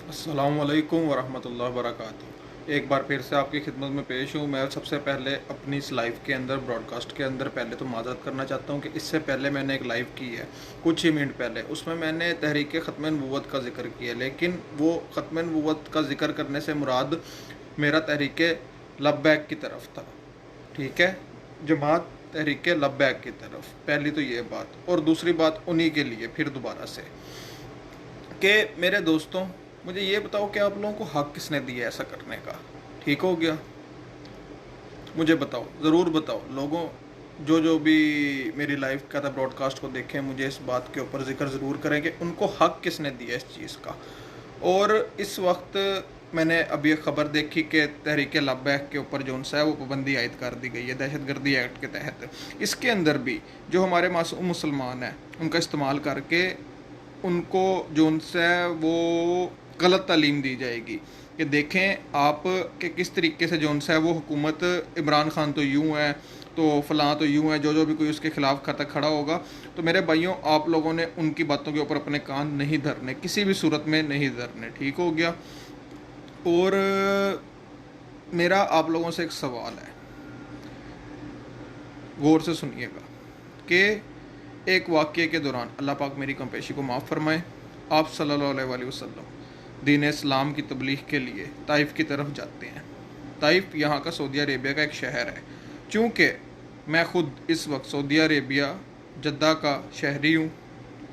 अस्सलाम वालेकुम वरहमतुल्लाहि वबरकातुहू। एक बार फिर से आपकी खिदमत में पेश हूँ। मैं सबसे पहले अपनी इस लाइव के अंदर ब्रॉडकास्ट के अंदर पहले तो माज़रत करना चाहता हूँ कि इससे पहले मैंने एक लाइव की है कुछ ही मिनट पहले। उसमें मैंने तहरीक ख़त्म नबूवत का ज़िक्र किया, लेकिन वो ख़त्म नबूवत का ज़िक्र करने से मुराद मेरा तहरीक लब्बैक की तरफ था। ठीक है, जमात तहरीक लब्बैक की तरफ। पहली तो ये बात, और दूसरी बात उन्हीं के लिए फिर दोबारा से कि मेरे दोस्तों, मुझे ये बताओ कि आप लोगों को हक किसने दिया ऐसा करने का? ठीक हो गया, मुझे बताओ, ज़रूर बताओ लोगों। जो जो भी मेरी लाइव का था ब्रॉडकास्ट को देखें, मुझे इस बात के ऊपर जिक्र ज़रूर करें कि उनको हक किसने दिया इस चीज़ का। और इस वक्त मैंने अभी एक ख़बर देखी कि तहरीक लब्बैक के ऊपर जो है वो पाबंदी आयद कर दी गई है दहशतगर्दी एक्ट के तहत। इसके अंदर भी जो हमारे मासूम मुसलमान हैं उनका इस्तेमाल करके उनको जो उनसे वो गलत तालीम दी जाएगी कि देखें आप कि किस तरीके से जो है वो हुकूमत, इमरान खान तो यूँ है तो फ़लाँ तो यूँ है, जो जो भी कोई उसके ख़िलाफ़ खाता खड़ा होगा। तो मेरे भाइयों, आप लोगों ने उनकी बातों के ऊपर अपने कान नहीं धरने, किसी भी सूरत में नहीं धरने। ठीक हो गया। और मेरा आप लोगों से एक सवाल है, गौर से सुनिएगा कि एक वाक़ये के दौरान, अल्लाह पाक मेरी कमपेशी को माफ़ फरमाए, आप सल्लल्लाहु अलैहि वसल्लम दीन इस्लाम की तबलीग के लिए ताइफ़ की तरफ जाते हैं। ताइफ़ यहाँ का सऊदी अरेबिया का एक शहर है। चूँकि मैं ख़ुद इस वक्त सऊदी अरेबिया जद्दा का शहरी हूँ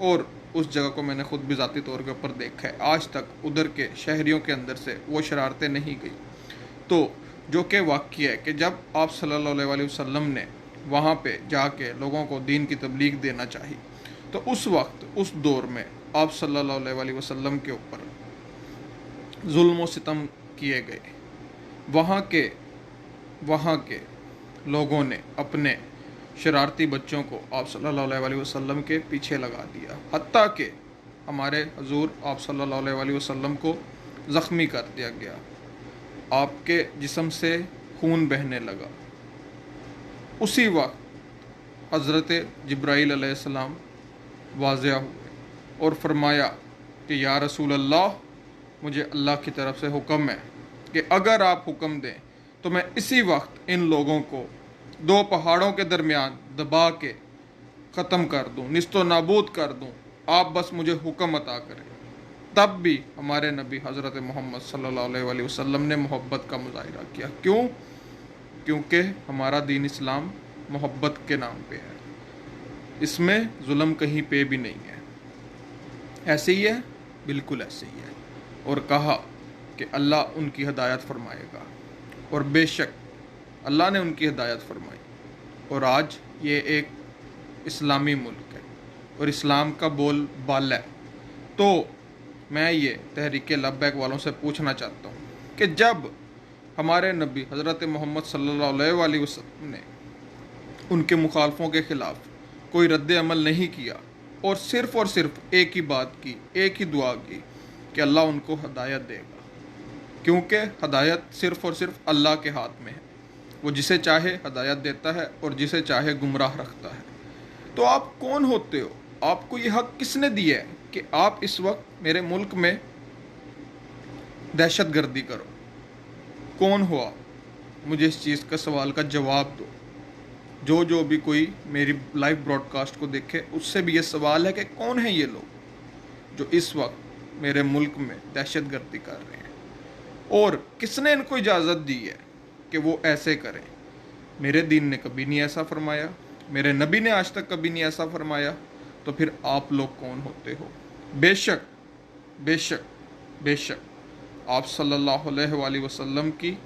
और उस जगह को मैंने ख़ुद भी ज़ाती तौर के ऊपर देखा है, आज तक उधर के शहरियों के अंदर से वो शरारतें नहीं गई। तो जो कि वाक़या है कि जब आप सल्लल्लाहु अलैहि वसल्लम ने वहाँ पे जाके लोगों को दीन की तबलीग देना चाहिए, तो उस वक्त उस दौर में आप सल्लल्लाहु अलैहि वसल्लम के ऊपर जुल्म व सितम किए गए। वहाँ के लोगों ने अपने शरारती बच्चों को आप सल्लल्लाहु अलैहि वसल्लम के पीछे लगा दिया, हत्ता कि हमारे हजूर आप सल्लल्लाहु अलैहि वसल्लम को ज़ख्मी कर दिया गया, आपके जिस्म से खून बहने लगा। उसी वक्त हज़रत जिब्राईल अलैहिस्सलाम वाज़िया हुए और फरमाया कि या रसूल अल्लाह, मुझे अल्लाह की तरफ से हुक्म है कि अगर आप हुक्म दें तो मैं इसी वक्त इन लोगों को दो पहाड़ों के दरमियान दबा के ख़त्म कर दूं, निस्तो नाबूद कर दूं, आप बस मुझे हुक्म अता करें। तब भी हमारे नबी हज़रत मोहम्मद सल्लल्लाहु अलैहि वसल्लम ने मोहब्बत का मुजाहिरा किया। क्यों? क्योंकि हमारा दीन इस्लाम मोहब्बत के नाम पे है, इसमें जुल्म कहीं पे भी नहीं है। ऐसे ही है, बिल्कुल ऐसे ही है। और कहा कि अल्लाह उनकी हिदायत फरमाएगा, और बेशक अल्लाह ने उनकी हिदायत फरमाई। और आज ये एक इस्लामी मुल्क है और इस्लाम का बोल बाला है। तो मैं ये तहरीक लब्बैक वालों से पूछना चाहता हूँ कि जब हमारे नबी हज़रत मोहम्मद सल्लल्लाहु अलैहि वसल्लम ने उनके मुखालफों के ख़िलाफ़ कोई रद्द अमल नहीं किया और सिर्फ़ एक ही बात की, एक ही दुआ की कि अल्लाह उनको हदायत देगा, क्योंकि हदायत सिर्फ़ और सिर्फ अल्लाह के हाथ में है। वो जिसे चाहे हदायत देता है और जिसे चाहे गुमराह रखता है। तो आप कौन होते हो? आपको ये हक किसने दिया है कि आप इस वक्त मेरे मुल्क में दहशत गर्दी करो? कौन हो आप? मुझे इस चीज़ का सवाल का जवाब दो। जो भी कोई मेरी लाइव ब्रॉडकास्ट को देखे, उससे भी ये सवाल है कि कौन है ये लोग जो इस वक्त मेरे मुल्क में दहशत गर्दी कर रहे हैं, और किसने इनको इजाज़त दी है कि वो ऐसे करें? मेरे दीन ने कभी नहीं ऐसा फरमाया, मेरे नबी ने आज तक कभी नहीं ऐसा फरमाया। तो फिर आप लोग कौन होते हो? बेशक बेशक बेशक आप सल्लल्लाहु अलैहि वसल्लम की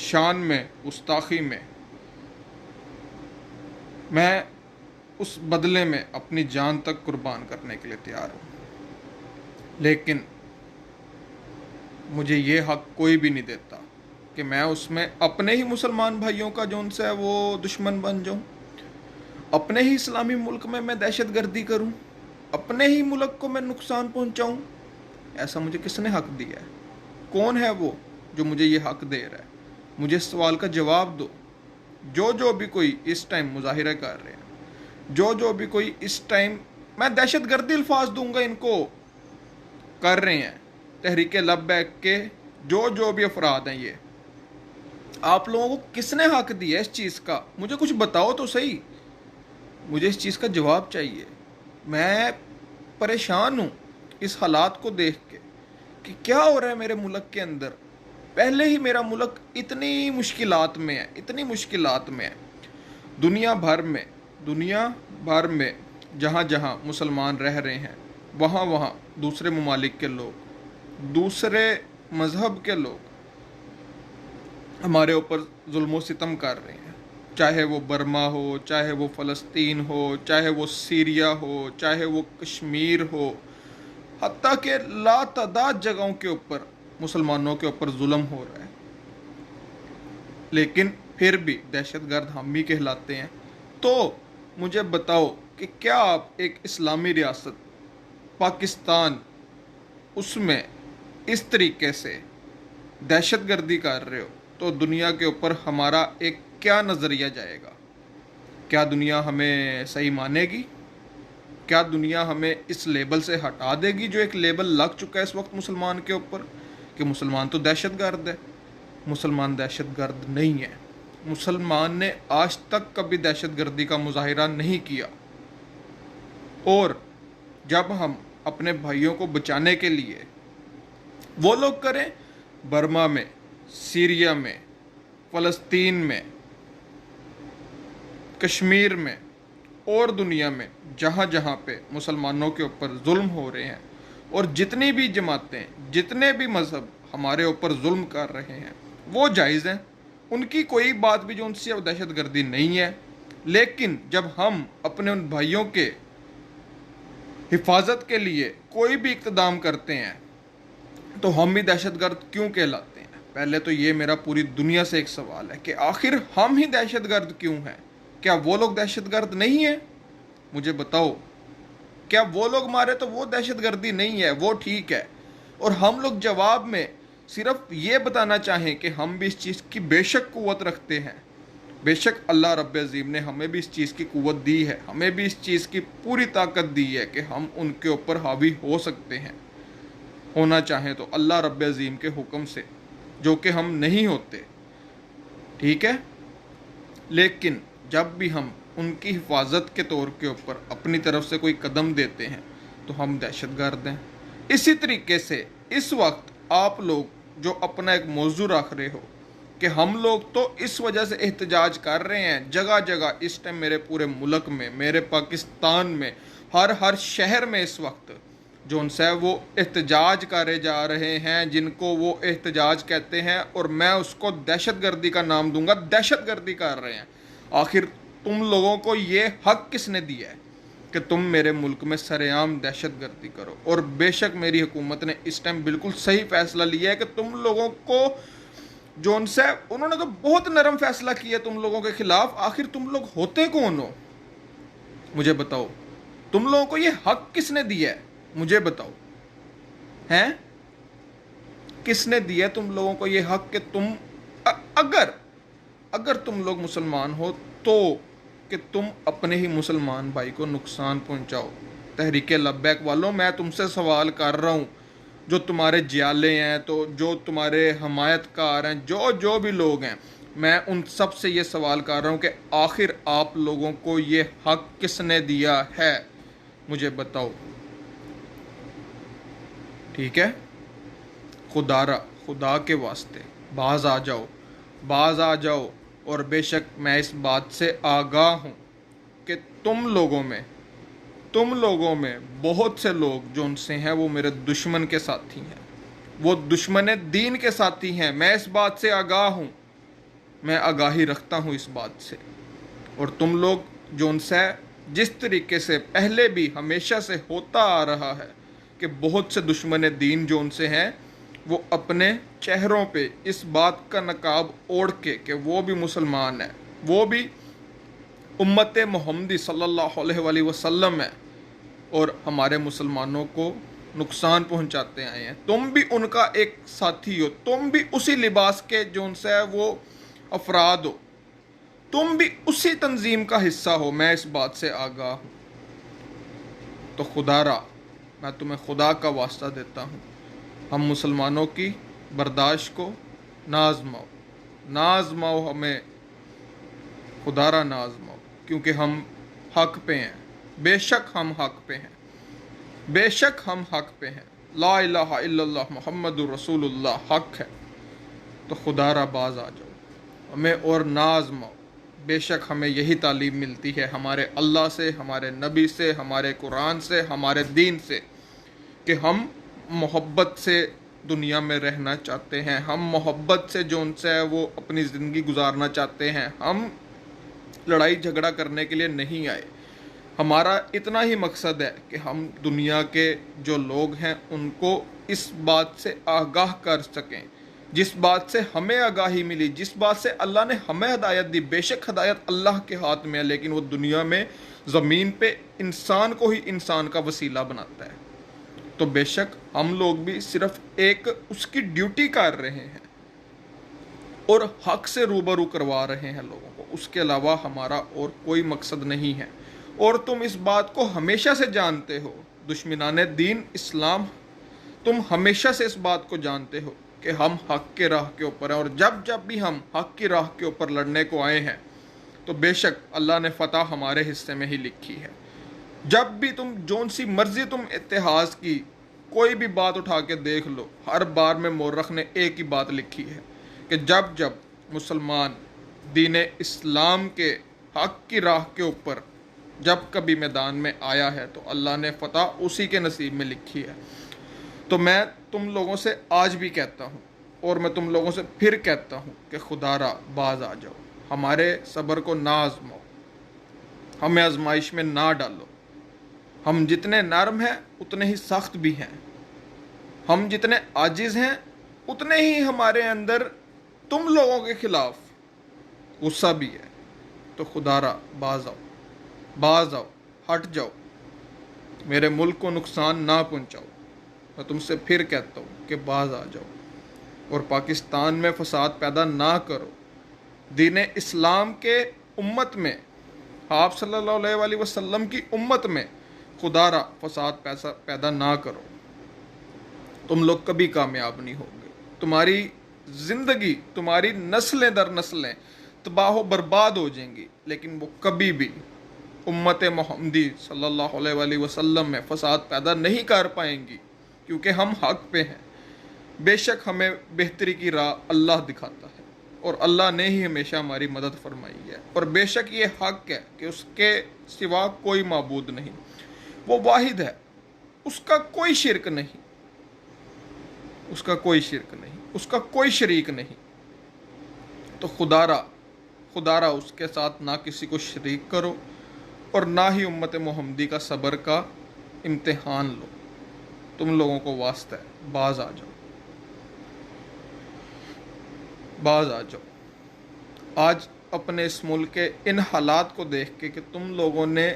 शान में, गुस्ताखी में, मैं उस बदले में अपनी जान तक कुर्बान करने के लिए तैयार हूँ, लेकिन मुझे ये हक कोई भी नहीं देता कि मैं उसमें अपने ही मुसलमान भाइयों का जो उनसे वो दुश्मन बन जाऊँ, अपने ही इस्लामी मुल्क में मैं दहशत गर्दी करूँ, अपने ही मुल्क को मैं नुकसान पहुँचाऊँ। ऐसा मुझे किसने हक दिया है? कौन है वो जो मुझे ये हक दे रहा है? मुझे इस सवाल का जवाब दो। जो भी कोई इस टाइम मुजाहिरा कर रहे हैं, जो भी कोई इस टाइम, मैं दहशत गर्दी अल्फाज दूंगा, इनको कर रहे हैं, تحریک لبیک کے جو بھی افراد ہیں، یہ آپ لوگوں کو کس نے حق دیا اس چیز کا؟ مجھے کچھ بتاؤ تو صحیح، مجھے اس چیز کا جواب چاہیے۔ میں پریشان ہوں اس حالات کو دیکھ کے کہ کیا ہو رہا ہے میرے ملک کے اندر۔ پہلے ہی میرا ملک اتنی مشکلات میں ہے، دنیا بھر میں جہاں جہاں مسلمان رہ رہے ہیں، وہاں دوسرے ممالک کے لوگ، دوسرے مذہب کے لوگ ہمارے اوپر ظلم و ستم کر رہے ہیں، چاہے وہ برما ہو، چاہے وہ فلسطین ہو، چاہے وہ سیریا ہو، چاہے وہ کشمیر ہو، حتیٰ کہ لاتعداد جگہوں کے اوپر مسلمانوں کے اوپر ظلم ہو رہا ہے، لیکن پھر بھی دہشت گرد ہم بھی کہلاتے ہیں۔ تو مجھے بتاؤ کہ کیا آپ ایک اسلامی ریاست پاکستان، اس میں اس طریقے سے دہشت گردی کر رہے ہو تو دنیا کے اوپر ہمارا ایک کیا نظریہ جائے گا؟ کیا دنیا ہمیں صحیح مانے گی؟ کیا دنیا ہمیں اس لیبل سے ہٹا دے گی جو ایک لیبل لگ چکا ہے اس وقت مسلمان کے اوپر کہ مسلمان تو دہشت گرد ہے؟ مسلمان دہشت گرد نہیں ہے۔ مسلمان نے آج تک کبھی دہشت گردی کا مظاہرہ نہیں کیا، اور جب ہم اپنے بھائیوں کو بچانے کے لیے وہ لوگ کریں، برما میں، سیریا میں، فلسطین میں، کشمیر میں اور دنیا میں جہاں جہاں پہ مسلمانوں کے اوپر ظلم ہو رہے ہیں، اور جتنی بھی جماعتیں، جتنے بھی مذہب ہمارے اوپر ظلم کر رہے ہیں، وہ جائز ہیں، ان کی کوئی بات بھی جو ان سے دہشت گردی نہیں ہے۔ لیکن جب ہم اپنے ان بھائیوں کے حفاظت کے لیے کوئی بھی اقتدام کرتے ہیں تو ہم بھی دہشت گرد کیوں کہلاتے ہیں؟ پہلے تو یہ میرا پوری دنیا سے ایک سوال ہے کہ آخر ہم ہی دہشت گرد کیوں ہیں؟ کیا وہ لوگ دہشت گرد نہیں ہیں؟ مجھے بتاؤ، کیا وہ لوگ مارے تو وہ دہشت گردی نہیں ہے، وہ ٹھیک ہے، اور ہم لوگ جواب میں صرف یہ بتانا چاہیں کہ ہم بھی اس چیز کی بے شک قوت رکھتے ہیں، بے شک اللہ رب عظیم نے ہمیں بھی اس چیز کی قوت دی ہے، ہمیں بھی اس چیز کی پوری طاقت دی ہے کہ ہم ان کے اوپر حاوی ہو سکتے ہیں، ہونا چاہیں تو اللہ رب عظیم کے حکم سے، جو کہ ہم نہیں ہوتے، ٹھیک ہے؟ لیکن جب بھی ہم ان کی حفاظت کے طور کے اوپر اپنی طرف سے کوئی قدم دیتے ہیں تو ہم دہشت گرد ہیں۔ اسی طریقے سے اس وقت آپ لوگ جو اپنا ایک موضوع رکھ رہے ہو کہ ہم لوگ تو اس وجہ سے احتجاج کر رہے ہیں، جگہ جگہ اس ٹائم میرے پورے ملک میں، میرے پاکستان میں، ہر شہر میں اس وقت جو ان سے وہ احتجاج کرے جا رہے ہیں، جن کو وہ احتجاج کہتے ہیں، اور میں اس کو دہشت گردی کا نام دوں گا، دہشت گردی کر رہے ہیں۔ آخر تم لوگوں کو یہ حق کس نے دیا ہے کہ تم میرے ملک میں سرے عام دہشت گردی کرو؟ اور بے شک میری حکومت نے اس ٹائم بالکل صحیح فیصلہ لیا ہے کہ تم لوگوں کو جو ان سے، انہوں نے تو بہت نرم فیصلہ کیا تم لوگوں کے خلاف۔ آخر تم لوگ ہوتے کون ہو؟ مجھے بتاؤ، تم لوگوں کو یہ حق کس نے دیا ہے؟ مجھے بتاؤ، ہیں کس نے دیا تم لوگوں کو یہ حق کہ تم اگر تم لوگ مسلمان ہو تو کہ تم اپنے ہی مسلمان بھائی کو نقصان پہنچاؤ؟ تحریک لبیک والوں، میں تم سے سوال کر رہا ہوں، جو تمہارے جیالے ہیں، تو جو تمہارے حمایت کار ہیں، جو بھی لوگ ہیں، میں ان سب سے یہ سوال کر رہا ہوں کہ آخر آپ لوگوں کو یہ حق کس نے دیا ہے؟ مجھے بتاؤ، ٹھیک ہے؟ خدا کے واسطے باز آ جاؤ، اور بے شک میں اس بات سے آگاہ ہوں کہ تم لوگوں میں بہت سے لوگ جو ان سے ہیں وہ میرے دشمن کے ساتھی ہیں، وہ دشمن دین کے ساتھی ہیں، میں اس بات سے آگاہ ہوں، میں آگاہی رکھتا ہوں اس بات سے۔ اور تم لوگ جو ان سے جس طریقے سے پہلے بھی ہمیشہ سے ہوتا آ رہا ہے کہ بہت سے دشمن دین جو ان سے ہیں، وہ اپنے چہروں پہ اس بات کا نقاب اوڑھ کے کہ وہ بھی مسلمان ہیں، وہ بھی امت محمدی صلی اللہ علیہ وآلہ وسلم ہے، اور ہمارے مسلمانوں کو نقصان پہنچاتے آئے ہیں، تم بھی ان کا ایک ساتھی ہو، تم بھی اسی لباس کے جو ان سے ہے وہ افراد ہو، تم بھی اسی تنظیم کا حصہ ہو، میں اس بات سے آگاہ ہوں۔ تو خدا را، میں تمہیں خدا کا واسطہ دیتا ہوں हम मुसलमानों की बर्दाश्त को नाज़माओ हमें, खुदारा नाज़माओ, क्योंकि हम हक पे हैं, बेशक हम हक पे हैं, बेशक हम हक पे हैं। ला इलाहा इल्लल्लाह मुहम्मदुर रसूलुल्लाह हक है, तो खुदारा बाज आ जाओ हमें और नाज़माओ। बेशक हमें यही तालीम मिलती है हमारे अल्लाह से, हमारे नबी से, हमारे कुरान से, हमारे दीन से, कि हम मोहब्बत से दुनिया में रहना चाहते हैं, हम मोहब्बत से जो उनसे है वो अपनी ज़िंदगी गुजारना चाहते हैं। हम लड़ाई झगड़ा करने के लिए नहीं आए। हमारा इतना ही मकसद है कि हम दुनिया के जो लोग हैं उनको इस बात से आगाह कर सकें, जिस बात से हमें आगाही मिली, जिस बात से अल्लाह ने हमें हदायत दी। बेशक हदायत अल्लाह के हाथ में है, लेकिन वो दुनिया में ज़मीन पे इंसान को ही इंसान का वसीला बनाता है। तो बेशक हम लोग भी सिर्फ एक उसकी ड्यूटी कर रहे हैं और हक से रूबरू करवा रहे हैं लोगों को, उसके अलावा हमारा और कोई मकसद नहीं है। और तुम इस बात को हमेशा से जानते हो, दुश्मनाने दीन इस्लाम, तुम हमेशा से इस बात को जानते हो कि हम हक के राह के ऊपर हैं। और जब जब भी हम हक की राह के ऊपर लड़ने को आए हैं तो बेशक अल्लाह ने फ़तह हमारे हिस्से में ही लिखी है। जब भी तुम जोन सी मर्जी तुम इतिहास की कोई भी बात उठा के देख लो, हर बार में मौरख ने एक ही बात लिखी है कि जब जब मुसलमान दीन इस्लाम के हक की राह के ऊपर जब कभी मैदान में आया है तो अल्लाह ने फ़तह उसी के नसीब में लिखी है। तो मैं तुम लोगों से आज भी कहता हूँ और मैं तुम लोगों से फिर कहता हूँ कि खुदारा बाज आ जाओ, हमारे सब्र को ना आजमाओ, हमें आजमाइश में ना डालो। हम जितने नरम हैं उतने ही सख्त भी हैं, हम जितने आजिज़ हैं उतने ही हमारे अंदर तुम लोगों के खिलाफ गुस्सा भी है। तो खुदारा बाज आओ, हट जाओ, मेरे मुल्क को नुकसान ना पहुंचाओ। मैं तुमसे फिर कहता हूँ कि बाज आ जाओ और पाकिस्तान में फसाद पैदा ना करो। दीन इस्लाम के उम्मत में, आप सल्लल्लाहु अलैहि वसल्लम की उम्मत में खुदारा फसाद पैदा ना करो। तुम लोग कभी कामयाब नहीं होगे, तुम्हारी ज़िंदगी, तुम्हारी नस्लें दर नस्लें तबाह बर्बाद हो जाएंगी, लेकिन वो कभी भी उम्मत मोहम्मदी सल्लल्लाहु अलैहि वसल्लम में फसाद पैदा नहीं कर पाएंगी, क्योंकि हम हक पे हैं। बेशक हमें बेहतरी की राह अल्लाह दिखाता है और अल्लाह ने ही हमेशा हमारी मदद फरमाई है। और बेशक ये हक है कि उसके सिवा कोई माबूद नहीं, वो वाहिद है, उसका कोई शिरक नहीं, उसका कोई शिरक नहीं, उसका कोई शरीक नहीं। तो खुदारा उसके साथ ना किसी को शरीक करो और ना ही उम्मत मोहम्मदी का सब्र का इम्तिहान लो। तुम लोगों को वास्ता है, बाज आ जाओ, बाज आ जाओ। आज अपने इस मुल्क के इन हालात को देख के कि तुम लोगों ने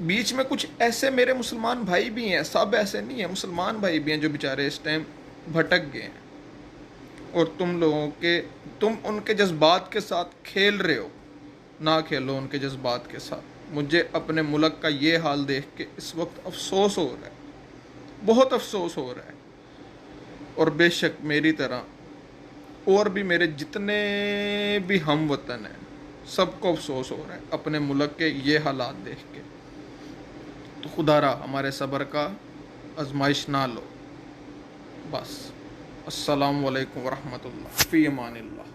बीच में कुछ ऐसे मेरे मुसलमान भाई भी हैं, सब ऐसे नहीं है, मुसलमान भाई भी हैं जो बेचारे इस टाइम भटक गए हैं, और तुम उनके जज्बात के साथ खेल रहे हो। ना खेलो उनके जज्बात के साथ। मुझे अपने मुल्क का ये हाल देख के इस वक्त अफसोस हो रहा है, बहुत अफसोस हो रहा है। और बेशक मेरी तरह और भी मेरे जितने भी हम वतन हैं सबको अफसोस हो रहा है अपने मुल्क के ये हालात देख के। तो खुदारा हमारे सब्र का आजमाइश ना लो। बस अस्सलामु अलैकुम वरहमतुल्लाह, फ़ी अमानिल्लाह।